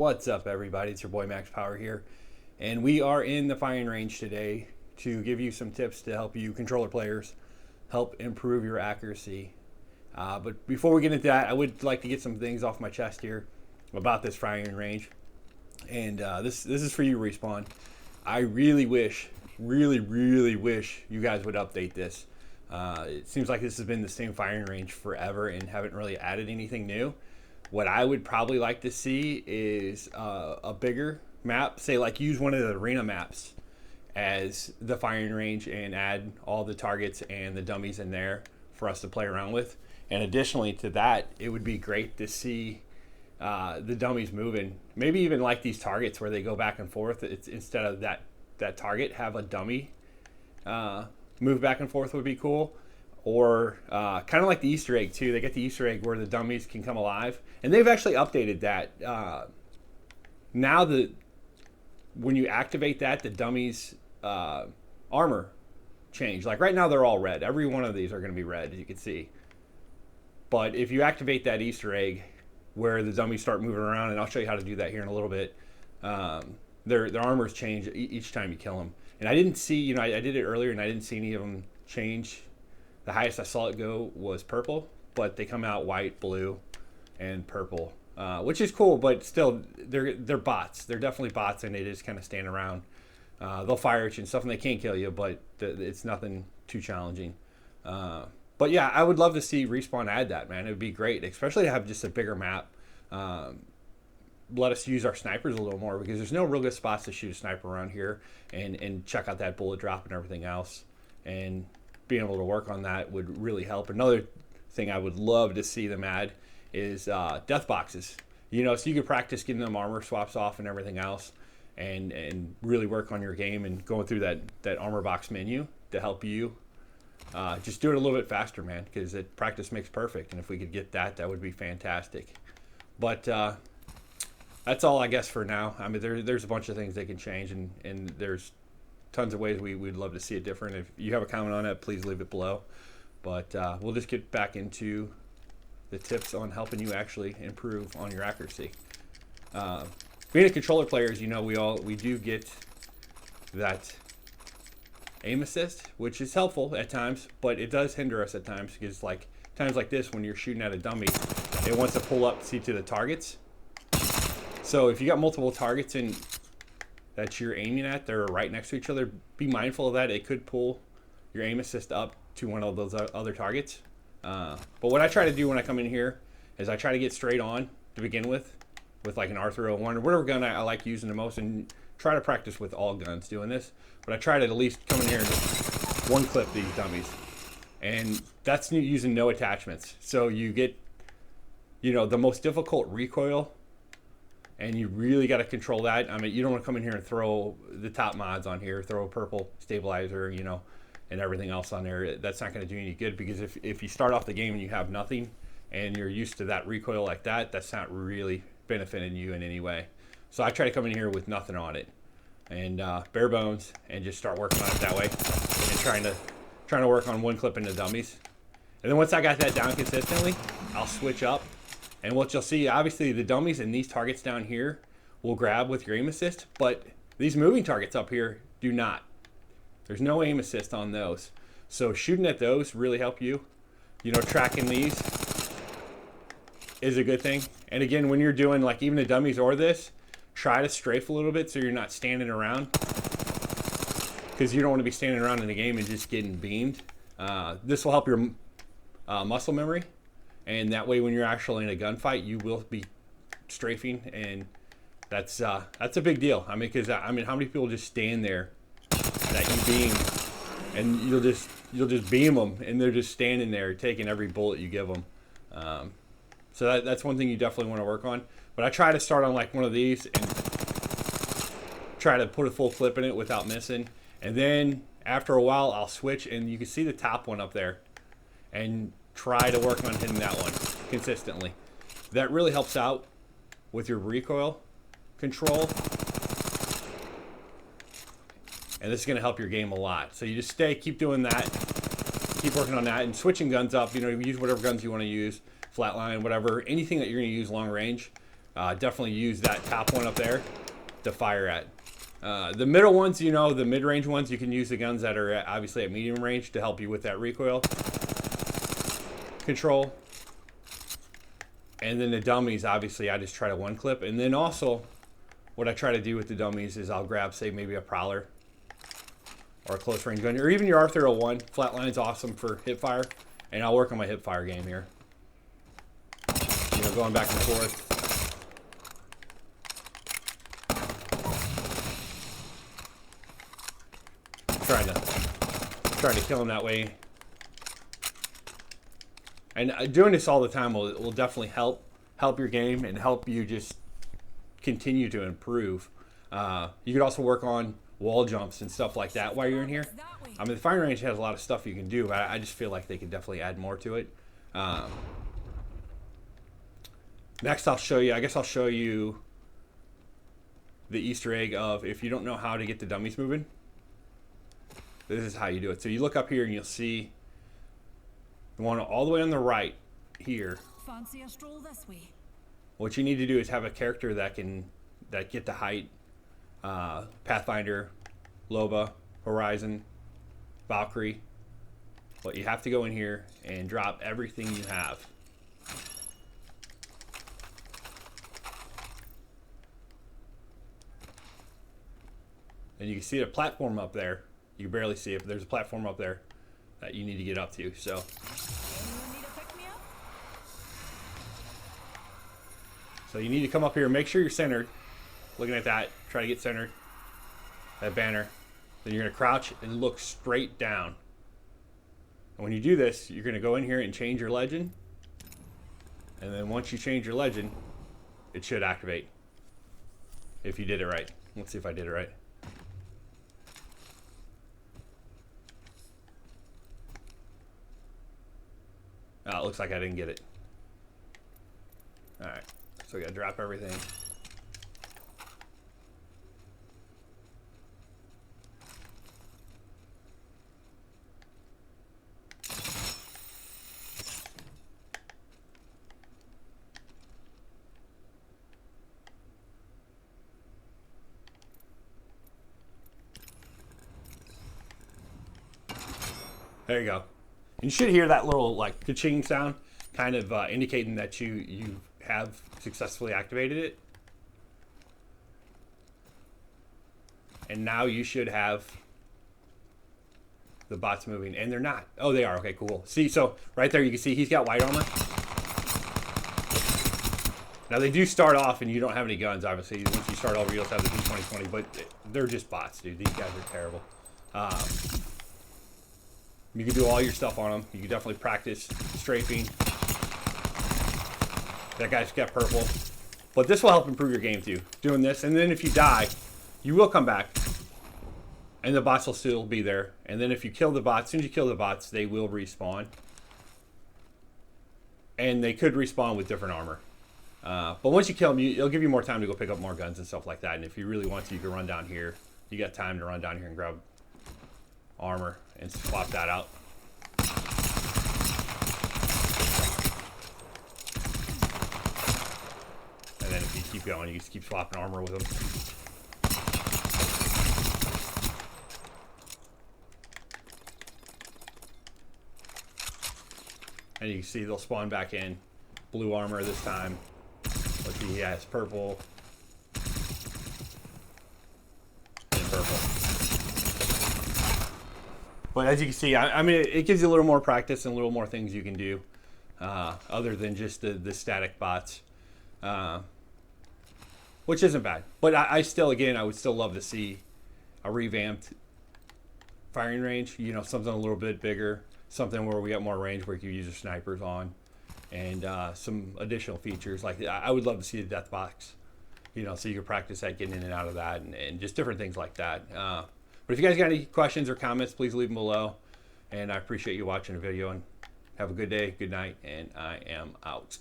What's up, everybody? It's your boy Max Power here, and we are in the firing range today to give you some tips to help you controller players help improve your accuracy. But before we get into that, I would like to get some things off my chest here about this firing range, and this is for you, Respawn. I really wish, really wish you guys would update this. It seems like this has been the same firing range forever and haven't really added anything new. What I would probably like to see is a bigger map. Say, like, use one of the arena maps as the firing range and add all the targets and the dummies in there for us to play around with. And additionally to that, it would be great to see the dummies moving. Maybe even like these targets where they go back and forth. It's instead of that target, have a dummy move back and forth would be cool. Or kind of like the Easter egg too. They get the Easter egg where the dummies can come alive, and they've actually updated that. Now that when you activate that, the dummies armor change. Like right now, they're all red. Every one of these are going to be red, as you can see. But if you activate that Easter egg where the dummies start moving around, and I'll show you how to do that here in a little bit, their armors change each time you kill them. And I didn't see, I did it earlier, and I didn't see any of them change. The highest I saw it go was purple, but they come out white, blue, and purple, which is cool. But still, they're bots. They're definitely bots, and they just kind of stand around. They'll fire at you and stuff, and they can't kill you, but it's nothing too challenging. But yeah, I would love to see Respawn add that, man. It would be great, especially to have just a bigger map. Let us use our snipers a little more, because there's no real good spots to shoot a sniper around here and check out that bullet drop and everything else. And being able to work on that would really help. Another thing I would love to see them add is death boxes. So you could practice getting them armor swaps off and everything else, and really work on your game and going through that armor box menu to help you just do it a little bit faster, man, because practice makes perfect. And if we could get that, that would be fantastic. But that's all, I guess, for now. I mean, there's a bunch of things they can change, and there's tons of ways we'd love to see it different. If you have a comment on it, please leave it below. But we'll just get back into the tips on helping you actually improve on your accuracy. Being a controller player, as you know, we do get that aim assist, which is helpful at times, but it does hinder us at times, because like times like this, when you're shooting at a dummy, it wants to pull up to see to the targets. So if you got multiple targets in that you're aiming at, they're right next to each other, be mindful of that. It could pull your aim assist up to one of those other targets. But what I try to do when I come in here is I try to get straight on to begin with like an R301 or whatever gun I like using the most, and try to practice with all guns doing this. But I try to at least come in here and just one clip these dummies, and that's using no attachments. So you get, the most difficult recoil, and you really got to control that. I mean, you don't want to come in here and throw the top mods on here, throw a purple stabilizer, and everything else on there. That's not going to do any good, because if you start off the game and you have nothing and you're used to that recoil like that, that's not really benefiting you in any way. So I try to come in here with nothing on it, and bare bones, and just start working on it that way, and trying to work on one clip in the dummies. And then once I got that down consistently, I'll switch up. And what you'll see, obviously, the dummies and these targets down here will grab with your aim assist, but these moving targets up here do not. There's no aim assist on those. So shooting at those really help you. Tracking these is a good thing. And again, when you're doing like even the dummies or this, try to strafe a little bit so you're not standing around, because you don't want to be standing around in the game and just getting beamed. This will help your muscle memory. And that way, when you're actually in a gunfight, you will be strafing, and that's a big deal. I mean, because how many people just stand there that you beam, and you'll just beam them, and they're just standing there taking every bullet you give them. So that's one thing you definitely want to work on. But I try to start on like one of these and try to put a full clip in it without missing, and then after a while, I'll switch, and you can see the top one up there, and try to work on hitting that one consistently. That really helps out with your recoil control, and this is going to help your game a lot. So you just keep doing that, keep working on that, and switching guns up. Use whatever guns you want to use, flatline, whatever, anything that you're going to use long range. definitely use that top one up there to fire at. The middle ones, you know, the mid-range ones, you can use the guns that are obviously at medium range to help you with that recoil control. And then the dummies, obviously, I just try to one clip. And then also, what I try to do with the dummies is I'll grab, say, maybe a Prowler or a close range gun, or even your Arthur 01. Flatline's awesome for hip fire, and I'll work on my hip fire game here. You know, going back and forth. Trying to kill him that way. And doing this all the time will definitely help your game and help you just continue to improve. You could also work on wall jumps and stuff like that while you're in here. I mean, the firing range has a lot of stuff you can do, but I just feel like they could definitely add more to it. Next, I'll show you the Easter egg of if you don't know how to get the dummies moving. This is how you do it. So you look up here and you'll see the one all the way on the right here. Fancy a stroll this way. What you need to do is have a character that get the height. Pathfinder, Loba, Horizon, Valkyrie. But you have to go in here and drop everything you have. And you can see a platform up there. You can barely see it, but there's a platform up there that you need to get up to. So you need to come up here and make sure you're centered. Looking at that, try to get centered. That banner. Then you're going to crouch and look straight down. And when you do this, you're going to go in here and change your legend. And then once you change your legend, it should activate. If you did it right. Let's see if I did it right. It looks like I didn't get it. Alright, so we gotta drop everything. There you go. You should hear that little like ka-ching sound, kind of indicating that you have successfully activated it. And now you should have the bots moving, and they're not. Oh, they are. Okay, cool. See, so right there you can see he's got white armor. Now they do start off, and you don't have any guns, obviously. Once you start over, you'll have the P2020, but they're just bots, dude. These guys are terrible. You can do all your stuff on them. You can definitely practice strafing. That guy's got purple. But this will help improve your game too. Doing this. And then if you die, you will come back. And the bots will still be there. And then if you kill the bots, as soon as you kill the bots, they will respawn. And they could respawn with different armor. But once you kill them, it'll give you more time to go pick up more guns and stuff like that. And if you really want to, you can run down here. You got time to run down here and grab armor and swap that out. And then if you keep going, you just keep swapping armor with them. And you can see they'll spawn back in. Blue armor this time. Let's see, he has purple. And purple. But as you can see, I mean, it gives you a little more practice and a little more things you can do other than just the static bots, which isn't bad. But I still, again, I would still love to see a revamped firing range, you know, something a little bit bigger, something where we got more range where you can use your snipers on, and some additional features. Like, I would love to see the death box, you know, so you can practice that, getting in and out of that, and just different things like that. But if you guys got any questions or comments, please leave them below. And I appreciate you watching the video, and have a good day, good night, and I am out.